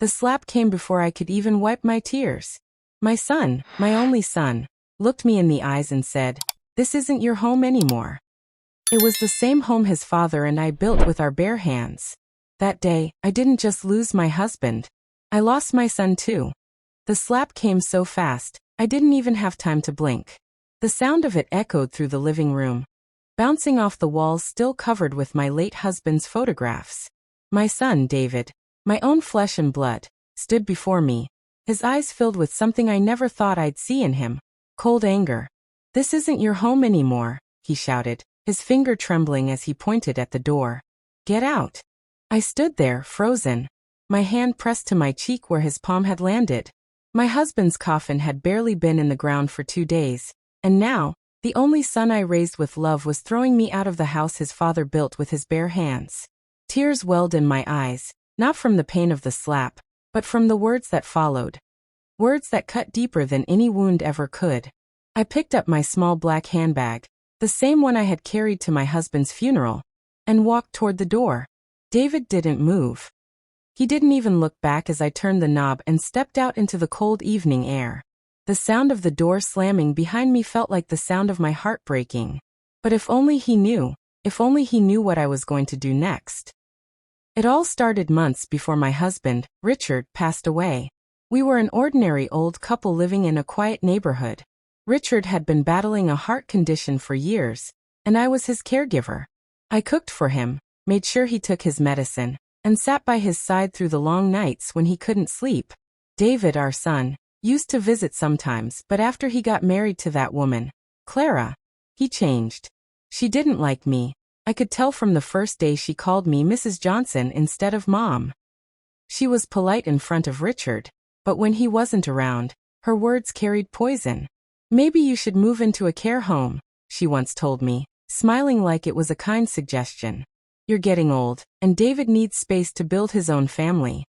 The slap came before I could even wipe my tears. My son, my only son, looked me in the eyes and said, "This isn't your home anymore." It was the same home his father and I built with our bare hands. That day, I didn't just lose my husband. I lost my son too. The slap came so fast, I didn't even have time to blink. The sound of it echoed through the living room, bouncing off the walls still covered with my late husband's photographs. My son, David, my own flesh and blood, stood before me, his eyes filled with something I never thought I'd see in him: cold anger. "This isn't your home anymore," he shouted, his finger trembling as he pointed at the door. "Get out." I stood there, frozen, my hand pressed to my cheek where his palm had landed. My husband's coffin had barely been in the ground for 2 days, and now, the only son I raised with love was throwing me out of the house his father built with his bare hands. Tears welled in my eyes, not from the pain of the slap, but from the words that followed. Words that cut deeper than any wound ever could. I picked up my small black handbag, the same one I had carried to my husband's funeral, and walked toward the door. David didn't move. He didn't even look back as I turned the knob and stepped out into the cold evening air. The sound of the door slamming behind me felt like the sound of my heart breaking. But if only he knew what I was going to do next. It all started months before my husband, Richard, passed away. We were an ordinary old couple living in a quiet neighborhood. Richard had been battling a heart condition for years, and I was his caregiver. I cooked for him, made sure he took his medicine, and sat by his side through the long nights when he couldn't sleep. David, our son, used to visit sometimes, but after he got married to that woman, Clara, he changed. She didn't like me. I could tell from the first day she called me Mrs. Johnson instead of Mom. She was polite in front of Richard, but when he wasn't around, her words carried poison. "Maybe you should move into a care home," she once told me, smiling like it was a kind suggestion. "You're getting old, and David needs space to build his own family."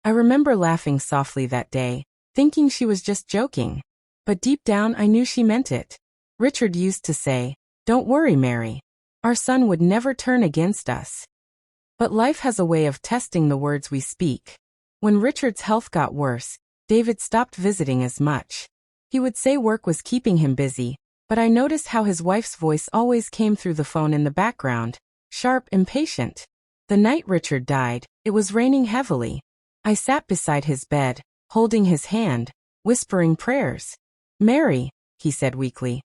I remember laughing softly that day, thinking she was just joking. But deep down I knew she meant it. Richard used to say, "Don't worry, Mary. Our son would never turn against us." But life has a way of testing the words we speak. When Richard's health got worse, David stopped visiting as much. He would say work was keeping him busy, but I noticed how his wife's voice always came through the phone in the background, sharp, impatient. The night Richard died, it was raining heavily. I sat beside his bed, holding his hand, whispering prayers. "Mary," he said weakly,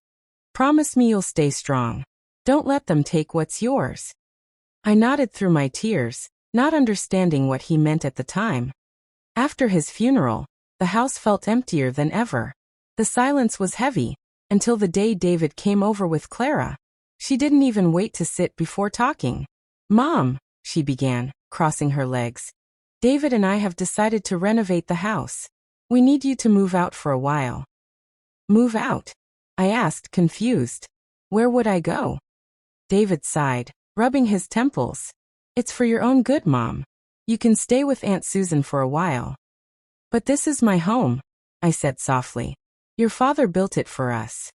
"promise me you'll stay strong. Don't let them take what's yours." I nodded through my tears, not understanding what he meant at the time. After his funeral, the house felt emptier than ever. The silence was heavy, until the day David came over with Clara. She didn't even wait to sit before talking. "Mom," she began, crossing her legs, "David and I have decided to renovate the house. We need you to move out for a while." "Move out?" I asked, confused. "Where would I go?" David sighed, rubbing his temples. "It's for your own good, Mom. You can stay with Aunt Susan for a while." "But this is my home," I said softly. "Your father built it for us."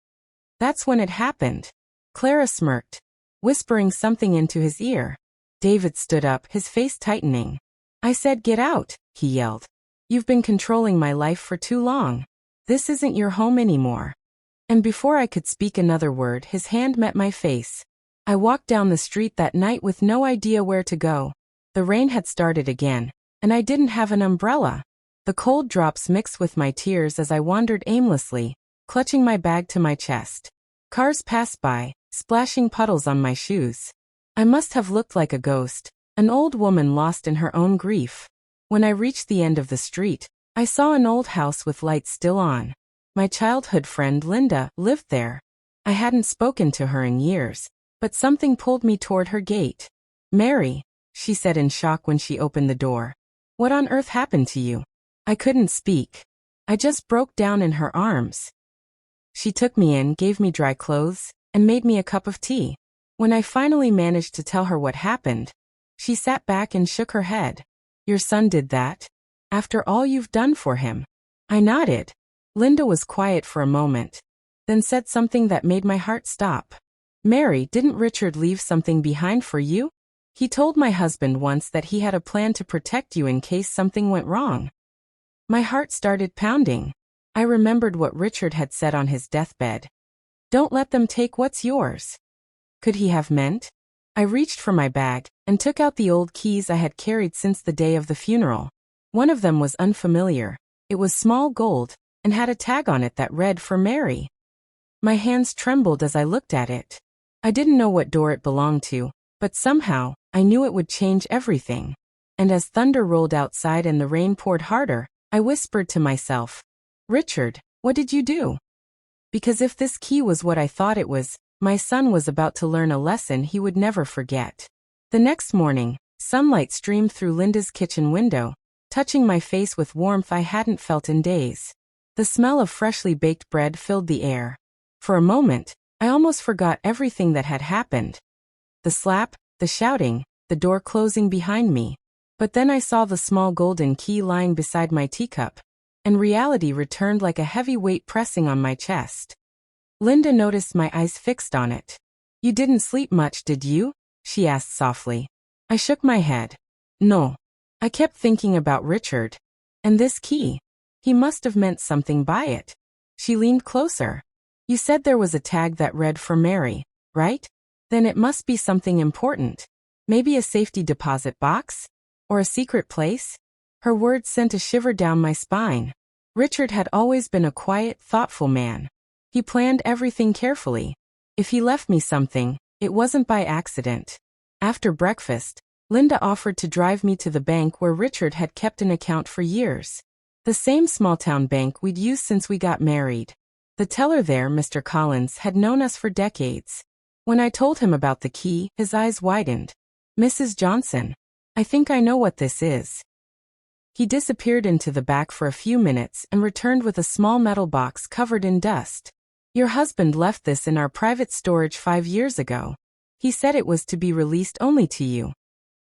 That's when it happened. Clara smirked, whispering something into his ear. David stood up, his face tightening. "I said get out," he yelled. "You've been controlling my life for too long. This isn't your home anymore." And before I could speak another word, his hand met my face. I walked down the street that night with no idea where to go. The rain had started again, and I didn't have an umbrella. The cold drops mixed with my tears as I wandered aimlessly, clutching my bag to my chest. Cars passed by, splashing puddles on my shoes. I must have looked like a ghost, an old woman lost in her own grief. When I reached the end of the street, I saw an old house with lights still on. My childhood friend Linda lived there. I hadn't spoken to her in years, but something pulled me toward her gate. "Mary," she said in shock when she opened the door. "What on earth happened to you?" I couldn't speak. I just broke down in her arms. She took me in, gave me dry clothes, and made me a cup of tea. When I finally managed to tell her what happened, she sat back and shook her head. "Your son did that? After all you've done for him?" I nodded. Linda was quiet for a moment, then said something that made my heart stop. "Mary, didn't Richard leave something behind for you?" He told my husband once that he had a plan to protect you in case something went wrong. My heart started pounding. I remembered what Richard had said on his deathbed. Don't let them take what's yours. Could he have meant? I reached for my bag and took out the old keys I had carried since the day of the funeral. One of them was unfamiliar. It was small gold and had a tag on it that read "For Mary." My hands trembled as I looked at it. I didn't know what door it belonged to, but somehow, I knew it would change everything. And as thunder rolled outside and the rain poured harder, I whispered to myself, "Richard, what did you do?" Because if this key was what I thought it was, my son was about to learn a lesson he would never forget. The next morning, sunlight streamed through Linda's kitchen window, touching my face with warmth I hadn't felt in days. The smell of freshly baked bread filled the air. For a moment, I almost forgot everything that had happened. The slap, the shouting, the door closing behind me. But then I saw the small golden key lying beside my teacup, and reality returned like a heavy weight pressing on my chest. Linda noticed my eyes fixed on it. "You didn't sleep much, did you?" she asked softly. I shook my head. "No. I kept thinking about Richard. And this key. He must have meant something by it." She leaned closer. "You said there was a tag that read 'For Mary,' right? Then it must be something important. Maybe a safety deposit box? Or a secret place?" Her words sent a shiver down my spine. Richard had always been a quiet, thoughtful man. He planned everything carefully. If he left me something, it wasn't by accident. After breakfast, Linda offered to drive me to the bank where Richard had kept an account for years. The same small-town bank we'd used since we got married. The teller there, Mr. Collins, had known us for decades. When I told him about the key, his eyes widened. "Mrs. Johnson, I think I know what this is." He disappeared into the back for a few minutes and returned with a small metal box covered in dust. "Your husband left this in our private storage 5 years ago. He said it was to be released only to you."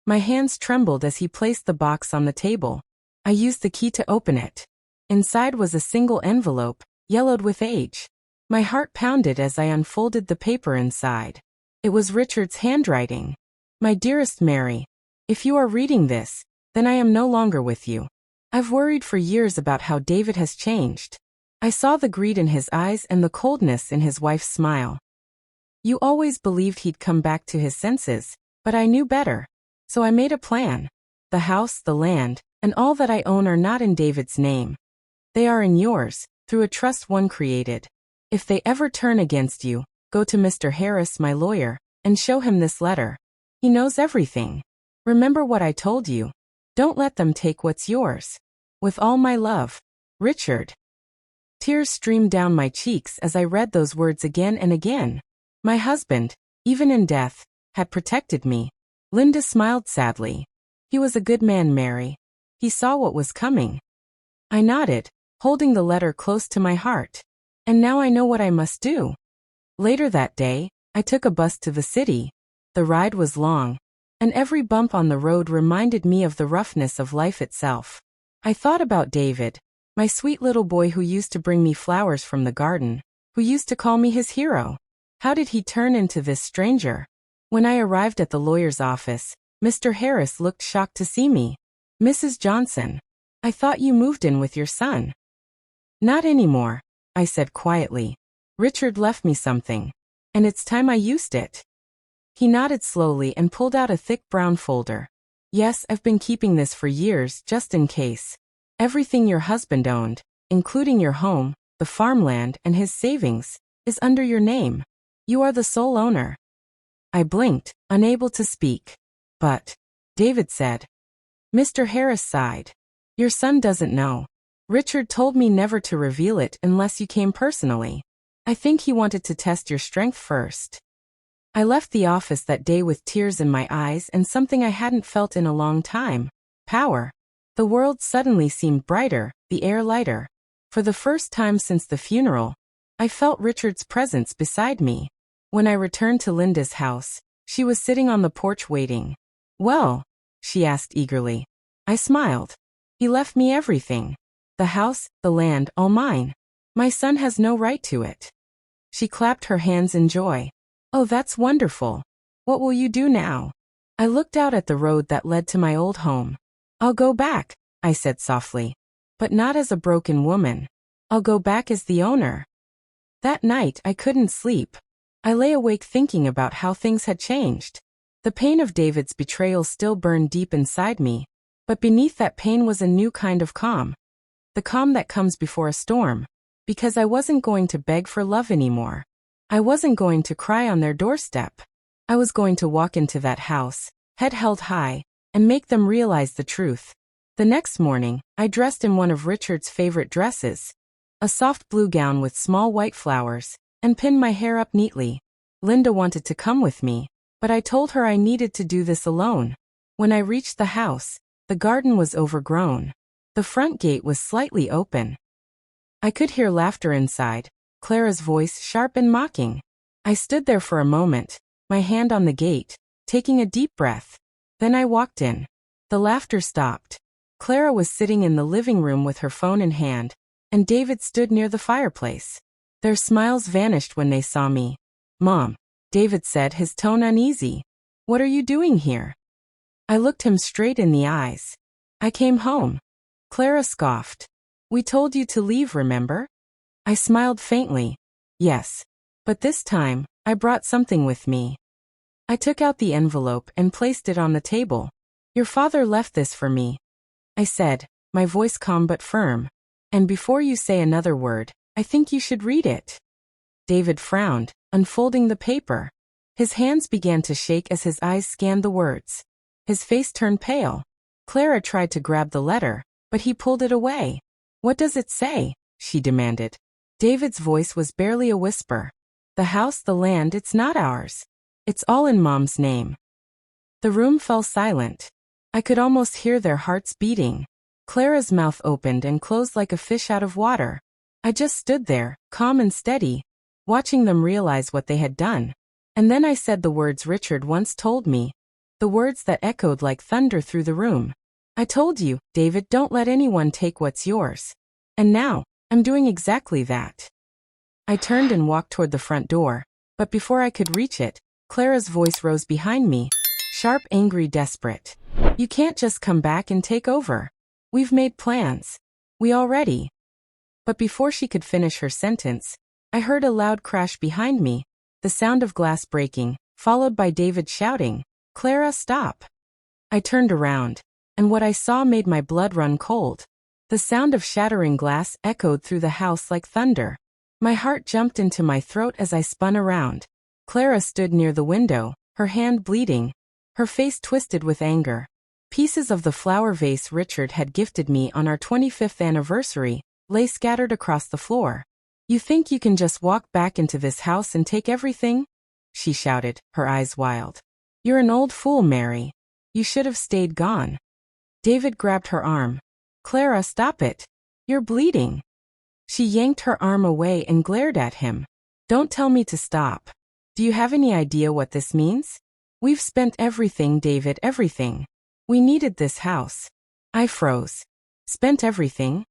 My hands trembled as he placed the box on the table. I used the key to open it. Inside was a single envelope, yellowed with age. My heart pounded as I unfolded the paper inside. It was Richard's handwriting. "My dearest Mary, if you are reading this, then I am no longer with you. I've worried for years about how David has changed." I saw the greed in his eyes and the coldness in his wife's smile. "You always believed he'd come back to his senses, but I knew better. So I made a plan. The house, the land, and all that I own are not in David's name. They are in yours, through a trust one created. If they ever turn against you, go to Mr. Harris, my lawyer, and show him this letter. He knows everything. Remember what I told you. Don't let them take what's yours. With all my love, Richard." Tears streamed down my cheeks as I read those words again and again. My husband, even in death, had protected me. Linda smiled sadly. "He was a good man, Mary. He saw what was coming." I nodded, holding the letter close to my heart. "And now I know what I must do." Later that day, I took a bus to the city. The ride was long, and every bump on the road reminded me of the roughness of life itself. I thought about David, my sweet little boy who used to bring me flowers from the garden, who used to call me his hero. How did he turn into this stranger? When I arrived at the lawyer's office, Mr. Harris looked shocked to see me. "Mrs. Johnson, I thought you moved in with your son." "Not anymore," I said quietly. "Richard left me something, and it's time I used it." He nodded slowly and pulled out a thick brown folder. "Yes, I've been keeping this for years, just in case. Everything your husband owned, including your home, the farmland, and his savings, is under your name. You are the sole owner." I blinked, unable to speak. "But," David said. Mr. Harris sighed. "Your son doesn't know. Richard told me never to reveal it unless you came personally. I think he wanted to test your strength first." I left the office that day with tears in my eyes and something I hadn't felt in a long time: power. The world suddenly seemed brighter, the air lighter. For the first time since the funeral, I felt Richard's presence beside me. When I returned to Linda's house, she was sitting on the porch waiting. "Well?" she asked eagerly. I smiled. "He left me everything. The house, the land, all mine. My son has no right to it." She clapped her hands in joy. "Oh, that's wonderful. What will you do now?" I looked out at the road that led to my old home. I'll go back, I said softly. But not as a broken woman. I'll go back as the owner. That night I couldn't sleep. I lay awake thinking about how things had changed. The pain of David's betrayal still burned deep inside me, but beneath that pain was a new kind of calm. The calm that comes before a storm. Because I wasn't going to beg for love anymore. I wasn't going to cry on their doorstep. I was going to walk into that house, head held high, and make them realize the truth. The next morning, I dressed in one of Richard's favorite dresses, a soft blue gown with small white flowers, and pinned my hair up neatly. Linda wanted to come with me, but I told her I needed to do this alone. When I reached the house, the garden was overgrown. The front gate was slightly open. I could hear laughter inside, Clara's voice sharp and mocking. I stood there for a moment, my hand on the gate, taking a deep breath. Then I walked in. The laughter stopped. Clara was sitting in the living room with her phone in hand, and David stood near the fireplace. Their smiles vanished when they saw me. "Mom," David said, his tone uneasy. "What are you doing here?" I looked him straight in the eyes. "I came home." Clara scoffed. "We told you to leave, remember?" I smiled faintly. "Yes. But this time, I brought something with me." I took out the envelope and placed it on the table. "Your father left this for me," I said, my voice calm but firm. "And before you say another word, I think you should read it." David frowned, unfolding the paper. His hands began to shake as his eyes scanned the words. His face turned pale. Clara tried to grab the letter, but he pulled it away. "What does it say?" she demanded. David's voice was barely a whisper. "The house, the land, it's not ours. It's all in Mom's name." The room fell silent. I could almost hear their hearts beating. Clara's mouth opened and closed like a fish out of water. I just stood there, calm and steady, watching them realize what they had done. And then I said the words Richard once told me, the words that echoed like thunder through the room. "I told you, David, don't let anyone take what's yours." And now, I'm doing exactly that. I turned and walked toward the front door, but before I could reach it, Clara's voice rose behind me, sharp, angry, desperate. "You can't just come back and take over. We've made plans. We already." But before she could finish her sentence, I heard a loud crash behind me, the sound of glass breaking, followed by David shouting, "Clara, stop." I turned around, and what I saw made my blood run cold. The sound of shattering glass echoed through the house like thunder. My heart jumped into my throat as I spun around. Clara stood near the window, her hand bleeding, her face twisted with anger. Pieces of the flower vase Richard had gifted me on our 25th anniversary lay scattered across the floor. "You think you can just walk back into this house and take everything?" she shouted, her eyes wild. "You're an old fool, Mary. You should have stayed gone." David grabbed her arm. "Clara, stop it. You're bleeding." She yanked her arm away and glared at him. "Don't tell me to stop. Do you have any idea what this means? We've spent everything, David, everything. We needed this house." I froze. "Spent everything?"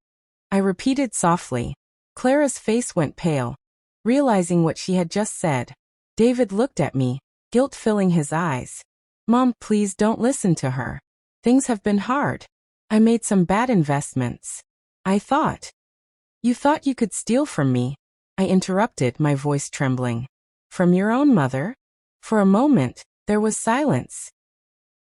I repeated softly. Clara's face went pale, realizing what she had just said. David looked at me, guilt filling his eyes. "Mom, please don't listen to her. Things have been hard. I made some bad investments. I thought." "You thought you could steal from me?" I interrupted, my voice trembling. "From your own mother?" For a moment, there was silence.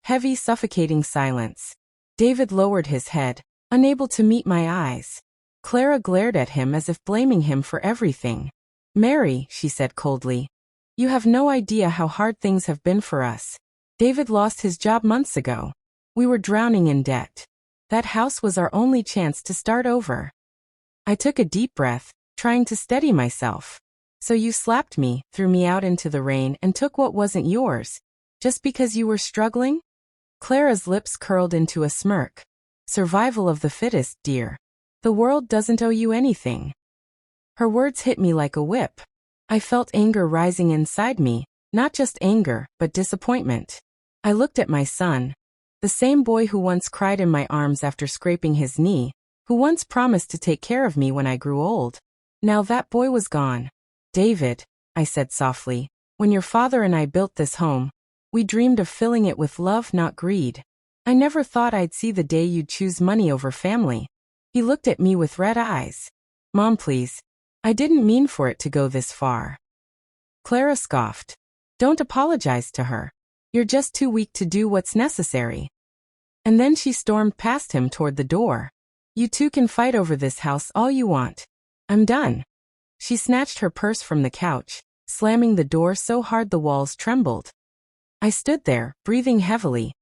Heavy, suffocating silence. David lowered his head, unable to meet my eyes. Clara glared at him as if blaming him for everything. "Mary," she said coldly, "you have no idea how hard things have been for us. David lost his job months ago. We were drowning in debt. That house was our only chance to start over." I took a deep breath, trying to steady myself. "So you slapped me, threw me out into the rain, and took what wasn't yours, just because you were struggling?" Clara's lips curled into a smirk. "Survival of the fittest, dear. The world doesn't owe you anything." Her words hit me like a whip. I felt anger rising inside me, not just anger, but disappointment. I looked at my son, the same boy who once cried in my arms after scraping his knee, who once promised to take care of me when I grew old. Now that boy was gone. "David," I said softly, "when your father and I built this home, We dreamed of filling it with love, not greed. I never thought I'd see the day you'd choose money over family. He looked at me with red eyes. Mom, please. I didn't mean for it to go this far. Clara scoffed. Don't apologize to her. You're just too weak to do what's necessary. And then she stormed past him toward the door. You two can fight over this house all you want. I'm done. She snatched her purse from the couch, slamming the door so hard the walls trembled. I stood there, breathing heavily,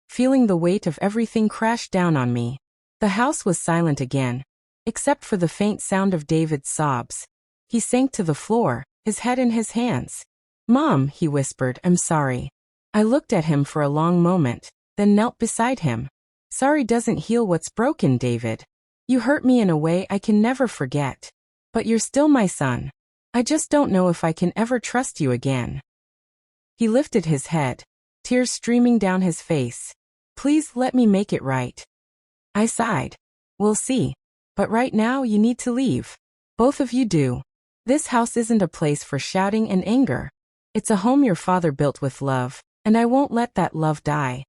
feeling the weight of everything crash down on me. The house was silent again, except for the faint sound of David's sobs. He sank to the floor, his head in his hands. Mom, he whispered, I'm sorry. I looked at him for a long moment, then knelt beside him. Sorry doesn't heal what's broken, David. You hurt me in a way I can never forget. But you're still my son. I just don't know if I can ever trust you again. He lifted his head, tears streaming down his face. Please let me make it right. I sighed. We'll see. But right now you need to leave. Both of you do. This house isn't a place for shouting and anger. It's a home your father built with love, and I won't let that love die.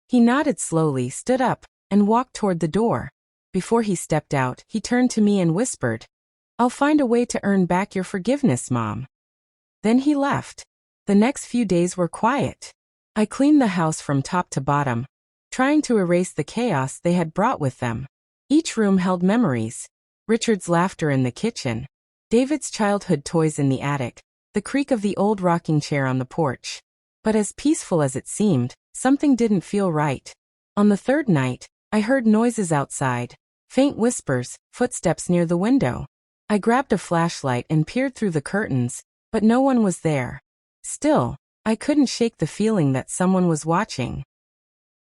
He nodded slowly, stood up, and walked toward the door. Before he stepped out, he turned to me and whispered, I'll find a way to earn back your forgiveness, Mom. Then he left. The next few days were quiet. I cleaned the house from top to bottom, trying to erase the chaos they had brought with them. Each room held memories. Richard's laughter in the kitchen, David's childhood toys in the attic, the creak of the old rocking chair on the porch. But as peaceful as it seemed, something didn't feel right. On the third night, I heard noises outside, faint whispers, footsteps near the window. I grabbed a flashlight and peered through the curtains, but no one was there. Still, I couldn't shake the feeling that someone was watching.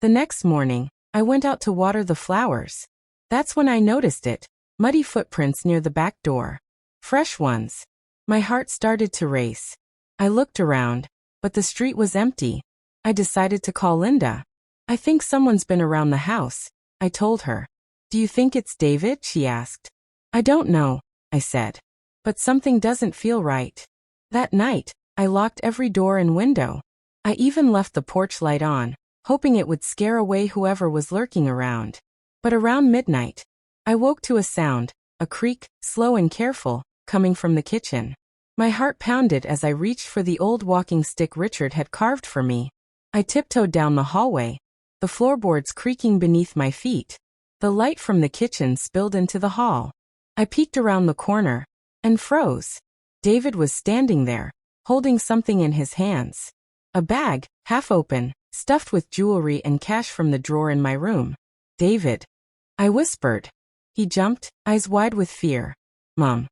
The next morning, I went out to water the flowers. That's when I noticed it, muddy footprints near the back door. Fresh ones. My heart started to race. I looked around, but the street was empty. I decided to call Linda. I think someone's been around the house, I told her. Do you think it's David? She asked. I don't know, I said. But something doesn't feel right. That night, I locked every door and window. I even left the porch light on, hoping it would scare away whoever was lurking around. But around midnight, I woke to a sound, a creak, slow and careful, coming from the kitchen. My heart pounded as I reached for the old walking stick Richard had carved for me. I tiptoed down the hallway, the floorboards creaking beneath my feet. The light from the kitchen spilled into the hall. I peeked around the corner and froze. David was standing there, holding something in his hands. A bag, half open, stuffed with jewelry and cash from the drawer in my room. David, I whispered. He jumped, eyes wide with fear. Mom,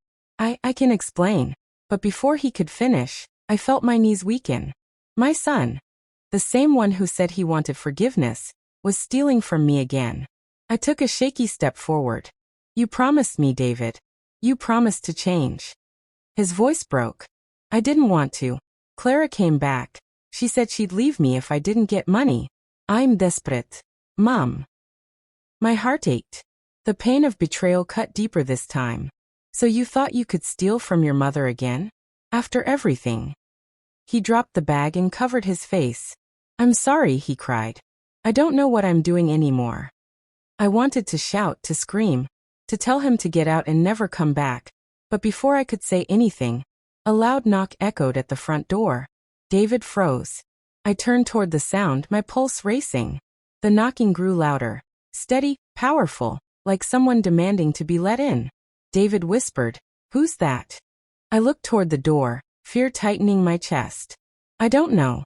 I can explain. But before he could finish, I felt my knees weaken. My son, the same one who said he wanted forgiveness, was stealing from me again. I took a shaky step forward. You promised me, David. You promised to change. His voice broke. I didn't want to. Clara came back. She said she'd leave me if I didn't get money. I'm desperate. Mom. My heart ached. The pain of betrayal cut deeper this time. So you thought you could steal from your mother again? After everything? He dropped the bag and covered his face. I'm sorry, he cried. I don't know what I'm doing anymore. I wanted to shout, to scream, to tell him to get out and never come back. But before I could say anything, a loud knock echoed at the front door. David froze. I turned toward the sound, my pulse racing. The knocking grew louder, steady, powerful, like someone demanding to be let in. David whispered, Who's that? I looked toward the door, fear tightening my chest. I don't know.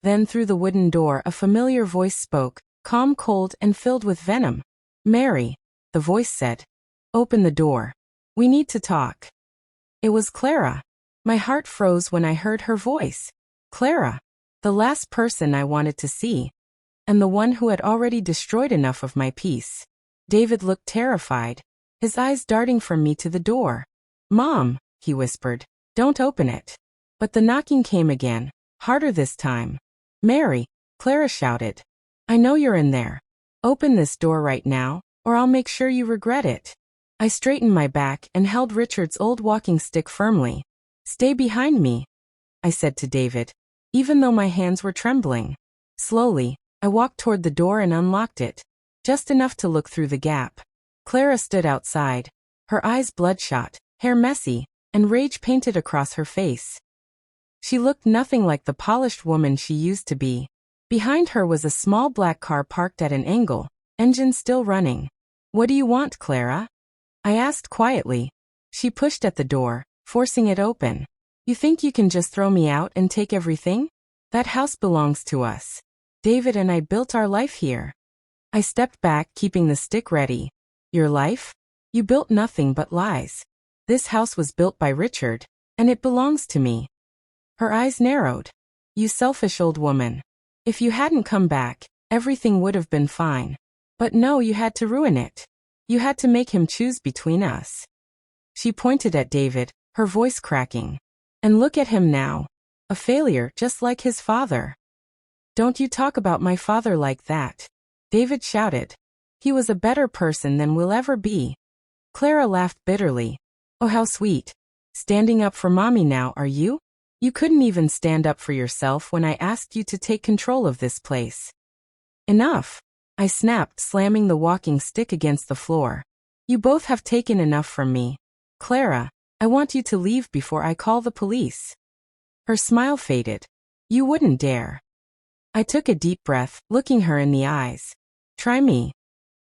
Then through the wooden door a familiar voice spoke, calm, cold, and filled with venom. Mary, the voice said. Open the door. We need to talk. It was Clara. My heart froze when I heard her voice. Clara, the last person I wanted to see. And the one who had already destroyed enough of my peace. David looked terrified, his eyes darting from me to the door. Mom, he whispered, don't open it. But the knocking came again, harder this time. Mary, Clara shouted. I know you're in there. Open this door right now, or I'll make sure you regret it. I straightened my back and held Richard's old walking stick firmly. Stay behind me, I said to David. even though my hands were trembling. Slowly, I walked toward the door and unlocked it, just enough to look through the gap. Clara stood outside, her eyes bloodshot, hair messy, and rage painted across her face. She looked nothing like the polished woman she used to be. Behind her was a small black car parked at an angle, engine still running. "What do you want, Clara?" I asked quietly. She pushed at the door, forcing it open. "You think you can just throw me out and take everything? That house belongs to us. David and I built our life here." I stepped back, keeping the stick ready. "Your life? You built nothing but lies. This house was built by Richard, and it belongs to me." Her eyes narrowed. "You selfish old woman. If you hadn't come back, everything would have been fine. But no, you had to ruin it. You had to make him choose between us." She pointed at David, her voice cracking. "And look at him now. A failure just like his father." "Don't you talk about my father like that," David shouted. "He was a better person than we'll ever be." Clara laughed bitterly. "Oh, how sweet. Standing up for mommy now, are you? You couldn't even stand up for yourself when I asked you to take control of this place." "Enough," I snapped, slamming the walking stick against the floor. "You both have taken enough from me. Clara, I want you to leave before I call the police." Her smile faded. "You wouldn't dare." I took a deep breath, looking her in the eyes. "Try me."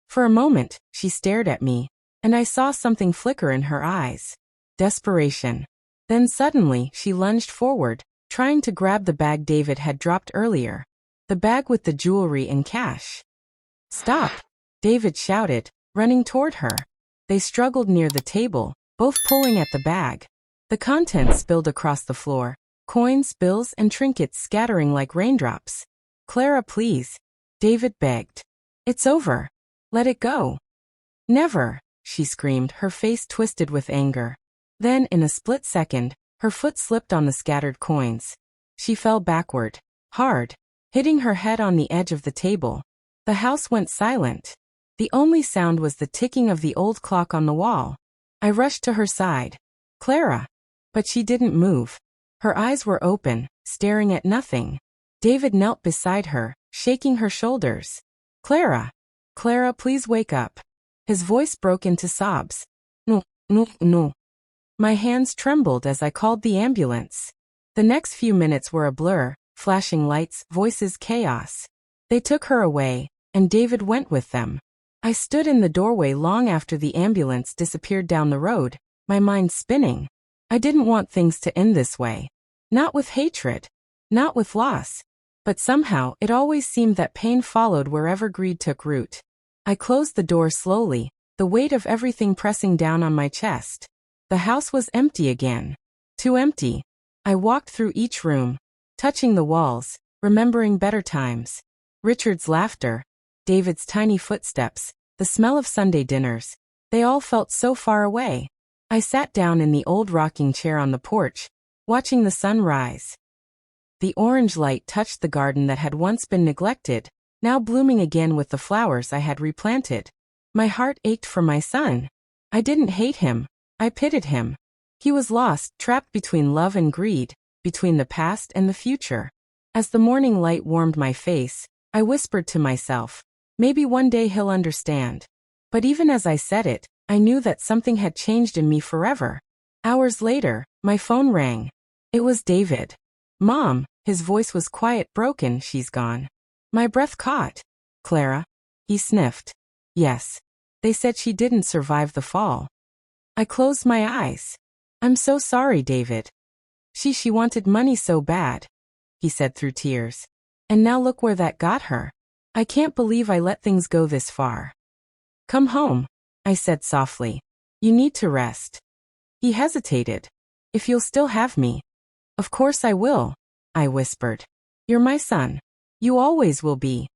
For a moment, she stared at me, and I saw something flicker in her eyes. Desperation. Then suddenly, she lunged forward, trying to grab the bag David had dropped earlier. The bag with the jewelry and cash. "Stop!" David shouted, running toward her. They struggled near the table, both pulling at the bag. The contents spilled across the floor, coins, bills, and trinkets scattering like raindrops. "Clara, please," David begged. "It's over. Let it go." "Never," she screamed, her face twisted with anger. Then, in a split second, her foot slipped on the scattered coins. She fell backward, hard, hitting her head on the edge of the table. The house went silent. The only sound was the ticking of the old clock on the wall. I rushed to her side. "Clara." But she didn't move. Her eyes were open, staring at nothing. David knelt beside her, shaking her shoulders. "Clara. Clara, please wake up." His voice broke into sobs. "No, no, no." My hands trembled as I called the ambulance. The next few minutes were a blur, flashing lights, voices, chaos. They took her away, and David went with them. I stood in the doorway long after the ambulance disappeared down the road, my mind spinning. I didn't want things to end this way. Not with hatred. Not with loss. But somehow, it always seemed that pain followed wherever greed took root. I closed the door slowly, the weight of everything pressing down on my chest. The house was empty again. Too empty. I walked through each room, touching the walls, remembering better times. Richard's laughter, David's tiny footsteps, the smell of Sunday dinners. They all felt so far away. I sat down in the old rocking chair on the porch, watching the sun rise. The orange light touched the garden that had once been neglected, now blooming again with the flowers I had replanted. My heart ached for my son. I didn't hate him. I pitied him. He was lost, trapped between love and greed, between the past and the future. As the morning light warmed my face, I whispered to myself, maybe one day he'll understand. But even as I said it, I knew that something had changed in me forever. Hours later, my phone rang. It was David. "Mom," his voice was quiet, broken. "She's gone." My breath caught. "Clara?" He sniffed. "Yes. They said she didn't survive the fall." I closed my eyes. "I'm so sorry, David. She wanted money so bad," he said through tears. "And now look where that got her. I can't believe I let things go this far." "Come home," I said softly. "You need to rest." He hesitated. "If you'll still have me." "Of course I will," I whispered. "You're my son. You always will be."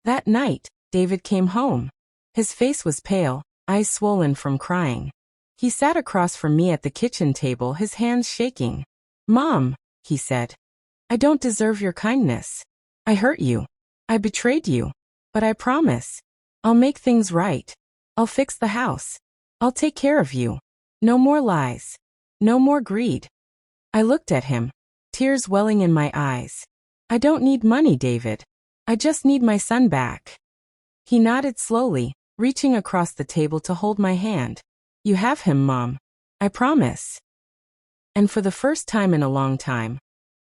That night, David came home. His face was pale, eyes swollen from crying. He sat across from me at the kitchen table, his hands shaking. "Mom," he said, "I don't deserve your kindness. I hurt you. I betrayed you. But I promise. I'll make things right. I'll fix the house. I'll take care of you. No more lies. No more greed." I looked at him. tears welling in my eyes. I don't need money, David. I just need my son back. He nodded slowly, reaching across the table to hold my hand. You have him, Mom. I promise. And for the first time in a long time,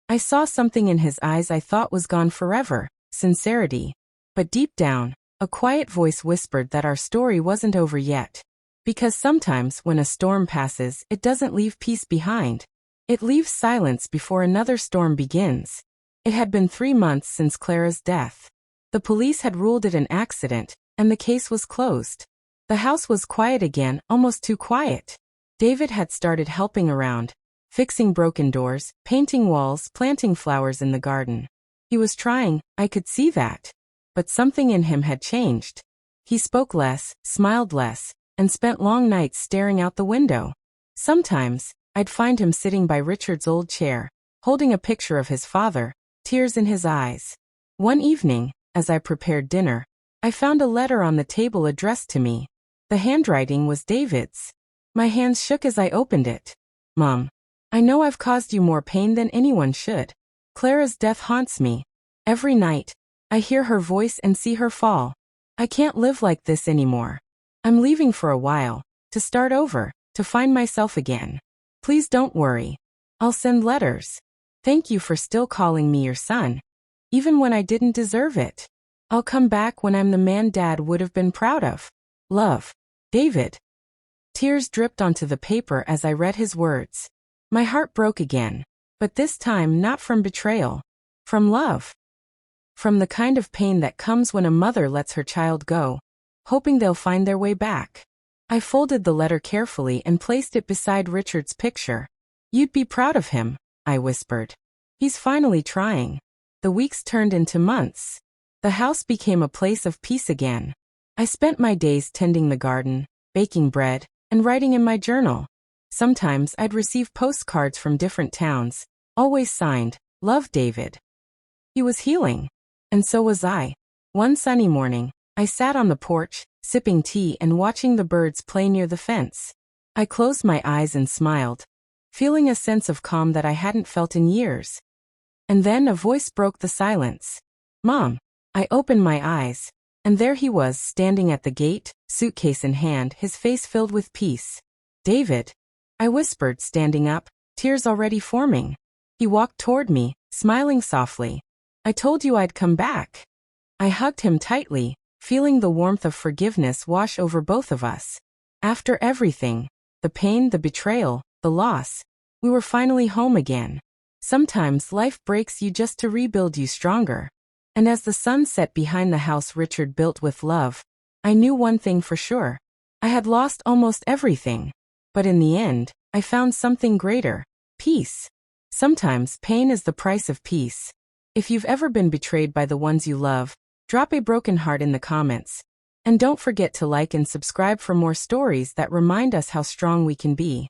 I saw something in his eyes I thought was gone forever, sincerity. But deep down, a quiet voice whispered that our story wasn't over yet. Because sometimes when a storm passes, it doesn't leave peace behind. It leaves silence before another storm begins. It had been 3 months since Clara's death. The police had ruled it an accident, and the case was closed. The house was quiet again, almost too quiet. David had started helping around, fixing broken doors, painting walls, planting flowers in the garden. He was trying, I could see that. But something in him had changed. He spoke less, smiled less, and spent long nights staring out the window. Sometimes, I'd find him sitting by Richard's old chair, holding a picture of his father, tears in his eyes. One evening, as I prepared dinner, I found a letter on the table addressed to me. The handwriting was David's. My hands shook as I opened it. Mom, I know I've caused you more pain than anyone should. Clara's death haunts me. Every night, I hear her voice and see her fall. I can't live like this anymore. I'm leaving for a while, to start over, to find myself again. Please don't worry. I'll send letters. Thank you for still calling me your son, even when I didn't deserve it. I'll come back when I'm the man Dad would have been proud of. Love, David. Tears dripped onto the paper as I read his words. My heart broke again, but this time not from betrayal, from love. From the kind of pain that comes when a mother lets her child go, hoping they'll find their way back. I folded the letter carefully and placed it beside Richard's picture. You'd be proud of him, I whispered. He's finally trying. The weeks turned into months. The house became a place of peace again. I spent my days tending the garden, baking bread, and writing in my journal. Sometimes I'd receive postcards from different towns, always signed, Love, David. He was healing, and so was I. One sunny morning, I sat on the porch, sipping tea and watching the birds play near the fence. I closed my eyes and smiled, feeling a sense of calm that I hadn't felt in years. And then a voice broke the silence. Mom. I opened my eyes, and there he was standing at the gate, suitcase in hand, his face filled with peace. David. I whispered, standing up, tears already forming. He walked toward me, smiling softly. I told you I'd come back. I hugged him tightly, feeling the warmth of forgiveness wash over both of us. After everything, the pain, the betrayal, the loss, we were finally home again. Sometimes life breaks you just to rebuild you stronger. And as the sun set behind the house Richard built with love, I knew one thing for sure. I had lost almost everything. But in the end, I found something greater. Peace. Sometimes pain is the price of peace. If you've ever been betrayed by the ones you love, drop a broken heart in the comments. And don't forget to like and subscribe for more stories that remind us how strong we can be.